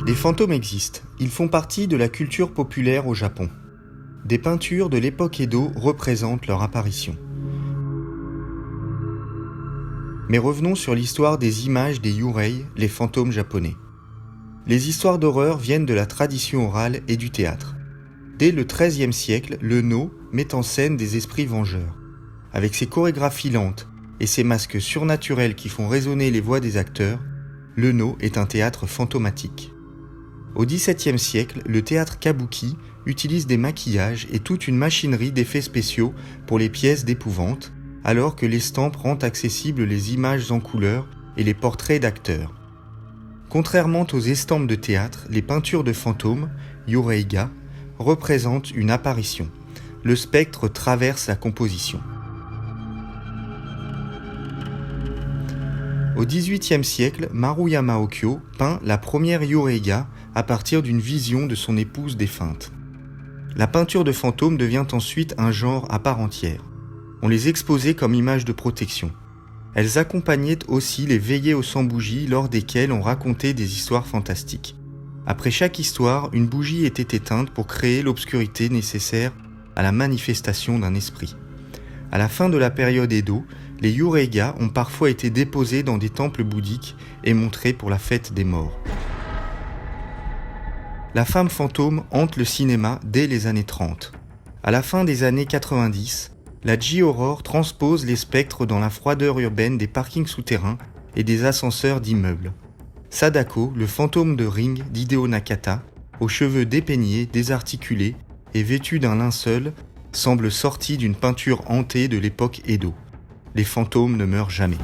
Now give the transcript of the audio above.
Les fantômes existent, ils font partie de la culture populaire au Japon. Des peintures de l'époque Edo représentent leur apparition. Mais revenons sur l'histoire des images des yurei, les fantômes japonais. Les histoires d'horreur viennent de la tradition orale et du théâtre. Dès le XIIIe siècle, le No met en scène des esprits vengeurs. Avec ses chorégraphies lentes et ses masques surnaturels qui font résonner les voix des acteurs, le No est un théâtre fantomatique. Au XVIIe siècle, le théâtre kabuki utilise des maquillages et toute une machinerie d'effets spéciaux pour les pièces d'épouvante, alors que l'estampe rend accessibles les images en couleur et les portraits d'acteurs. Contrairement aux estampes de théâtre, les peintures de fantômes, yureiga, représentent une apparition. Le spectre traverse la composition. Au XVIIIe siècle, Maruyama Okyo peint la première yureiga à partir d'une vision de son épouse défunte. La peinture de fantômes devient ensuite un genre à part entière. On les exposait comme images de protection. Elles accompagnaient aussi les veillées aux 100 bougies lors desquelles on racontait des histoires fantastiques. Après chaque histoire, une bougie était éteinte pour créer l'obscurité nécessaire à la manifestation d'un esprit. À la fin de la période Edo, les yureiga ont parfois été déposés dans des temples bouddhiques et montrés pour la fête des morts. La femme fantôme hante le cinéma dès les années 30. À la fin des années 90, la J-Horror transpose les spectres dans la froideur urbaine des parkings souterrains et des ascenseurs d'immeubles. Sadako, le fantôme de Ring d'Hideo Nakata, aux cheveux dépeignés, désarticulés et vêtu d'un linceul, semble sorti d'une peinture hantée de l'époque Edo. Les fantômes ne meurent jamais.